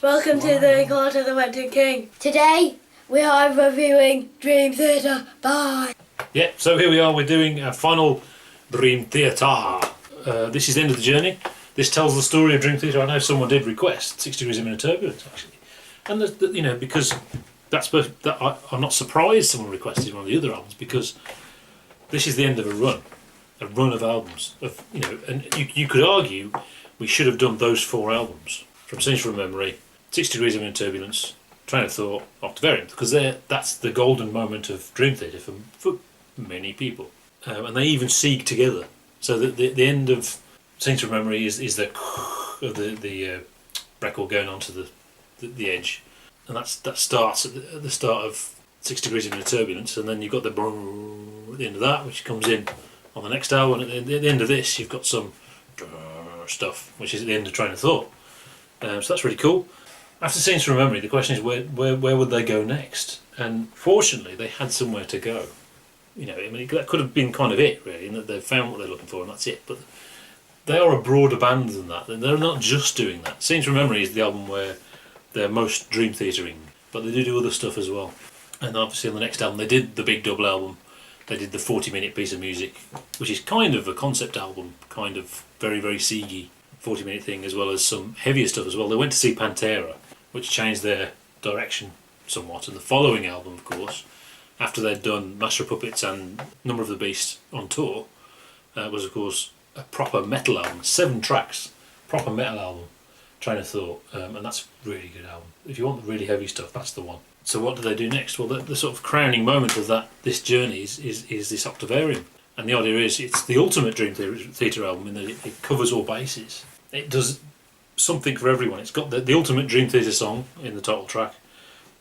Welcome to the Court of the Wenton King. Today we are reviewing Dream Theater. Bye. Yeah, so here we are, we're doing a final Dream Theater. This is the end of the journey. This tells the story of Dream Theater. I know someone did request 6 Degrees of Inner Turbulence, actually. And, because I'm not surprised someone requested one of the other albums, because this is the end of a run of albums. And you could argue we should have done those 4 albums, from Scenes from Memory, 6 Degrees of Inner Turbulence, Train of Thought, Octavarium, because that's the golden moment of Dream Theater for many people. And they even sieg together. So the end of Scenes from Memory is the record going onto the edge. And that starts at the start of 6 Degrees of Inner Turbulence, and then you've got the brrrr at the end of that, which comes in on the next album. And at the end of this, you've got some stuff, which is at the end of Train of Thought. So that's really cool. After Scenes from Memory, the question is where would they go next? And fortunately, they had somewhere to go. That could have been kind of it, really, in that they've found what they're looking for, and that's it. But they are a broader band than that. They're not just doing that. Scenes from Memory is the album where they're most Dream Theatering, but they do other stuff as well. And obviously on the next album, they did the big double album. They did the 40-minute piece of music, which is kind of a concept album, kind of very, very siegey 40-minute thing, as well as some heavier stuff as well. They went to see Pantera, which changed their direction somewhat. And the following album, of course, after they'd done Master of Puppets and Number of the Beast on tour, was of course a proper metal album, 7 tracks, proper metal album, Train of Thought, and that's a really good album. If you want the really heavy stuff, that's the one. So what do they do next? Well, the sort of crowning moment of this journey is this Octavarium. And the idea is it's the ultimate Dream Theater album in that it covers all bases. It does something for everyone. It's got the ultimate Dream Theater song in the title track.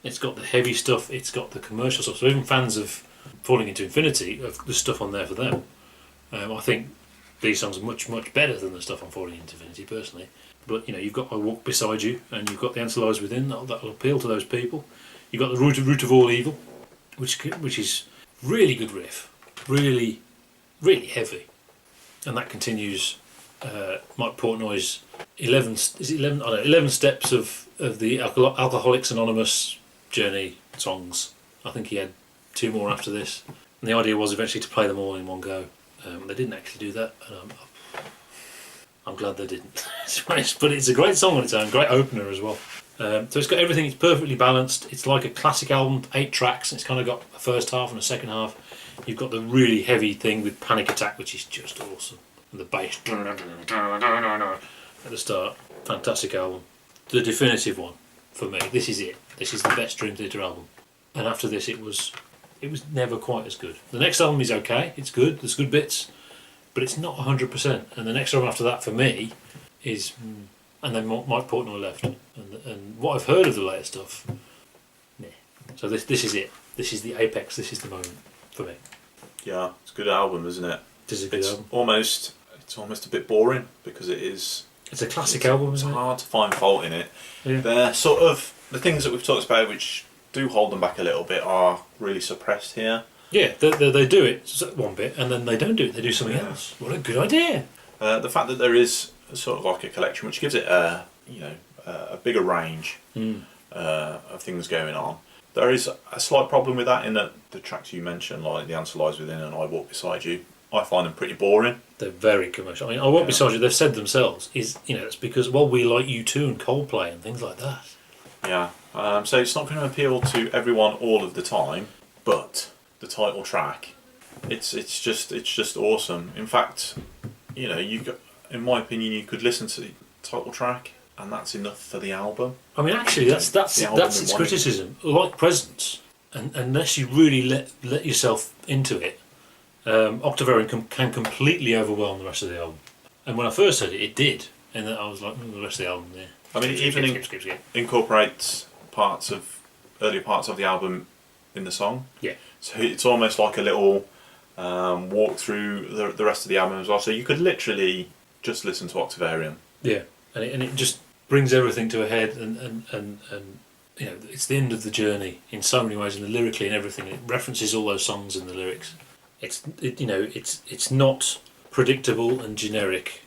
It's got the heavy stuff. It's got the commercial stuff. So even fans of Falling Into Infinity, there's stuff on there for them. I think these songs are much, much better than the stuff on Falling Into Infinity, personally. But you've got I Walk Beside You, and you've got The Answer Lies Within. That'll appeal to those people. You've got the Root of All Evil, which is really good riff, really, really heavy, and that continues. Mike Portnoy's 11 steps of the Alcoholics Anonymous journey songs. I think he had 2 more after this, and the idea was eventually to play them all in one go. They didn't actually do that, and I'm glad they didn't. But it's a great song on its own, great opener as well. So it's got everything. It's perfectly balanced. It's like a classic album, 8 tracks. And it's kind of got a first half and a second half. You've got the really heavy thing with Panic Attack, which is just awesome. And the bass at the start. Fantastic album. The definitive one for me. This is it. This is the best Dream Theater album. And after this, it was never quite as good. The next album is okay. It's good. There's good bits, but it's not 100%. And the next album after that, for me, is. And then Mike Portnoy left, and what I've heard of the later stuff, nah. So this is it. This is the apex. This is the moment for me. Yeah, it's a good album, isn't it? It is a good album. It's almost a bit boring because it is. It's a classic album, isn't it? It's hard to find fault in it. Yeah. They're sort of the things that we've talked about, which do hold them back a little bit, are really suppressed here. Yeah, they do it one bit, and then they don't do it. They do something else. What a good idea! The fact that there is sort of like a collection, which gives it a bigger range of things going on. There is a slight problem with that in that the tracks you mentioned, like The Answer Lies Within and I Walk Beside You, I find them pretty boring. They're very commercial. I mean, I Walk Beside You, they've said themselves, it's because, we like U2 and Coldplay and things like that. Yeah, so it's not going to appeal to everyone all of the time, but the title track, it's just awesome. In fact, in my opinion, you could listen to the title track, and that's enough for the album. I mean, actually, that's its criticism. Like Presence, and unless you really let yourself into it, Octavarium can completely overwhelm the rest of the album. And when I first heard it, it did, and then I was like, the rest of the album, yeah. I mean, it even incorporates earlier parts of the album in the song. Yeah. So it's almost like a little walk through the rest of the album as well. So you could literally just listen to Octavarium. Yeah, and it just brings everything to a head, and it's the end of the journey in so many ways, and lyrically and everything. It references all those songs in the lyrics. It's not predictable and generic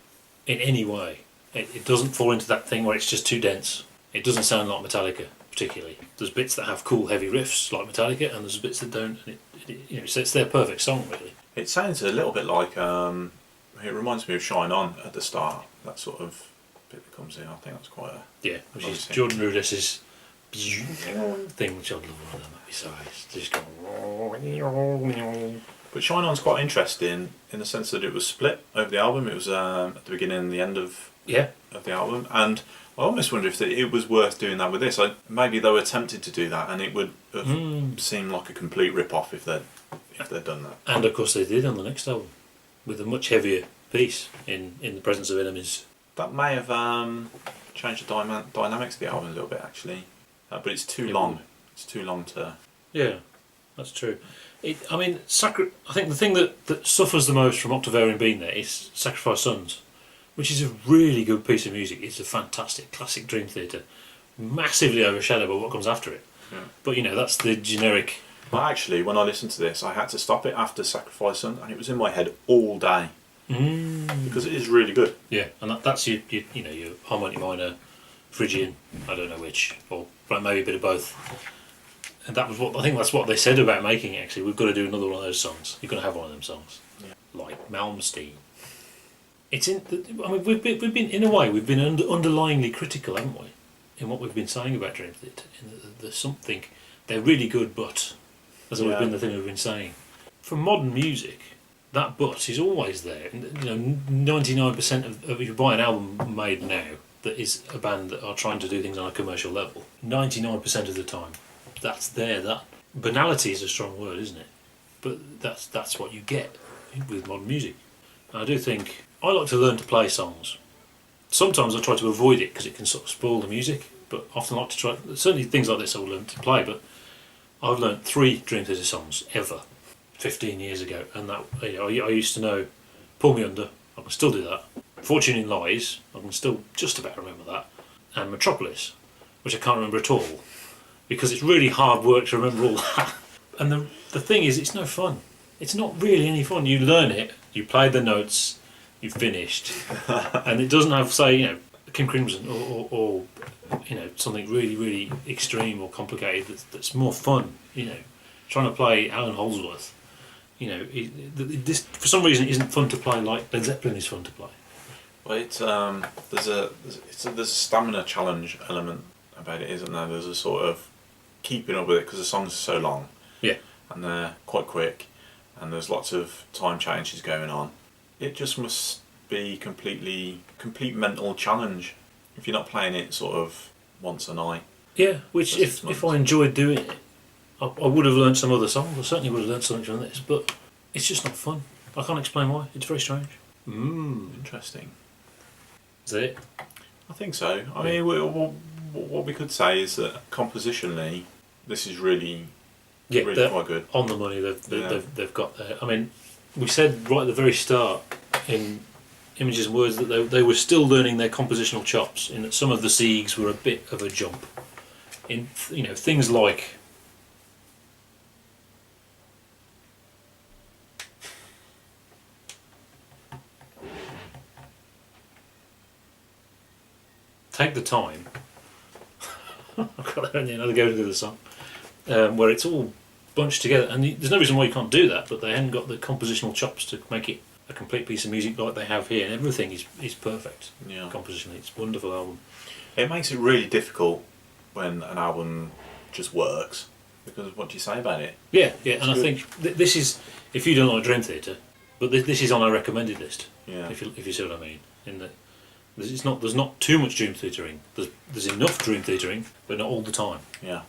in any way. It doesn't fall into that thing where it's just too dense. It doesn't sound like Metallica particularly. There's bits that have cool heavy riffs like Metallica, and there's bits that don't. And so it's their perfect song really. It sounds a little bit like it reminds me of Shine On at the start. That sort of bit that comes in. I think that's quite a Which nice is thing. Jordan Rudess's thing, which I love on that movie. Sorry, it's just going. But Shine On's quite interesting in the sense that it was split over the album. It was at the beginning and the end of the album, and I almost wonder if it was worth doing that with this. Maybe they were tempted to do that, and it would have seemed like a complete rip-off if they'd done that. And of course they did on the next album, with a much heavier piece in the presence of enemies. That may have changed the dynamics of the album a little bit, actually. But it's too long. It's too long to... Yeah, that's true. I think the thing that suffers the most from Octavarium being there is Sacrifice Sons, which is a really good piece of music. It's a fantastic classic Dream Theater, massively overshadowed by what comes after it. Yeah. But that's the generic. Well, actually, when I listened to this, I had to stop it after Sacrifice Sons, and it was in my head all day. Because it is really good. Yeah, and that's your harmonic minor, Phrygian, I don't know which, or maybe a bit of both. And that was that's what they said about making it. Actually, we've got to do another one of those songs. You've got to have one of them songs, like Malmsteen. It's in. We've been in a way we've been underlyingly critical, haven't we, in what we've been saying about Dream Theater. There's something they're really good, but that's always been the thing we've been saying. For modern music, that but is always there. 99% of if you buy an album made now that is a band that are trying to do things on a commercial level, 99% of the time, that's there. That banality is a strong word, isn't it? But that's what you get with modern music. And I do think I like to learn to play songs. Sometimes I try to avoid it because it can sort of spoil the music. But often I like to try. Certainly things like this I'll learn to play. But I've learned 3 Dream Theater songs ever, 15 years ago, and that I used to know Pull Me Under. I can still do that. Fortune in Lies. I can still just about remember that. And Metropolis, which I can't remember at all, because it's really hard work to remember all that. And the thing is, it's no fun. It's not really any fun. You learn it, you play the notes, you've finished, and it doesn't have, say, King Crimson or something really, really extreme or complicated that's more fun. Trying to play Alan Holdsworth, this for some reason isn't fun to play like Led Zeppelin is fun to play. Well, there's a stamina challenge element about it, isn't there? There's a sort of keeping up with it because the songs are so long. Yeah. And they're quite quick, and there's lots of time changes going on. It just must be complete mental challenge if you're not playing it sort of once a night. Yeah, which if I enjoyed doing it, I would have learnt some other songs. I certainly would have learnt something from this, but it's just not fun. I can't explain why. It's very strange. Interesting. Is that it? I think so. I mean, what we could say is that compositionally, this is really quite good. On the money they've got there. I mean, we said right at the very start in Images and Words that they were still learning their compositional chops, in that some of the Siegs were a bit of a jump. In things like Take the Time. I've got another go into the song, where it's all bunched together, and there's no reason why you can't do that, but they haven't got the compositional chops to make it a complete piece of music like they have here, and everything is perfect. Yeah. Compositionally, it's a wonderful album. It makes it really difficult when an album just works, because what do you say about it? Yeah, and I think this is, if you don't like Dream Theater, but this is on our recommended list. Yeah. If you see what I mean, in that there's not too much Dream Theatering. There's enough Dream Theatering, but not all the time. Yeah.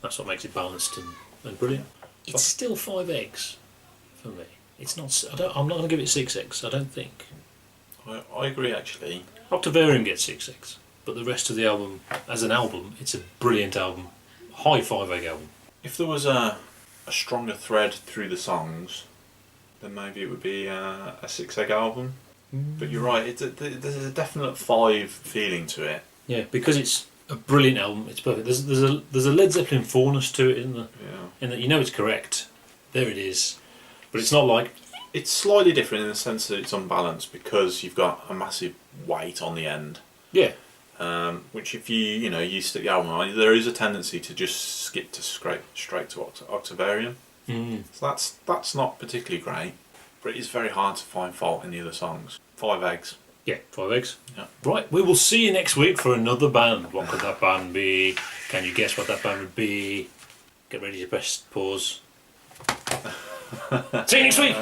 That's what makes it balanced and brilliant. It's still 5 eggs for me. It's not. I'm not going to give it 6 eggs. I don't think. I agree, actually. Octavarium gets 6 eggs, but the rest of the album, as an album, it's a brilliant album. High 5 egg album. If there was a stronger thread through the songs, then maybe it would be a 6 egg album. But you're right. There's a definite 5 feeling to it. Yeah, because it's a brilliant album. It's perfect. There's a Led Zeppelin fullness to it, in that it's correct. There it is, but it's not like. It's slightly different in the sense that it's unbalanced because you've got a massive weight on the end. Yeah. which if you stick the album on, there is a tendency to just skip to straight to Octavarium. So that's not particularly great, but it is very hard to find fault in the other songs. 5 eggs. Yeah, 5 eggs. Yeah. Right, we will see you next week for another band. What could that band be? Can you guess what that band would be? Get ready to press pause. See you next week!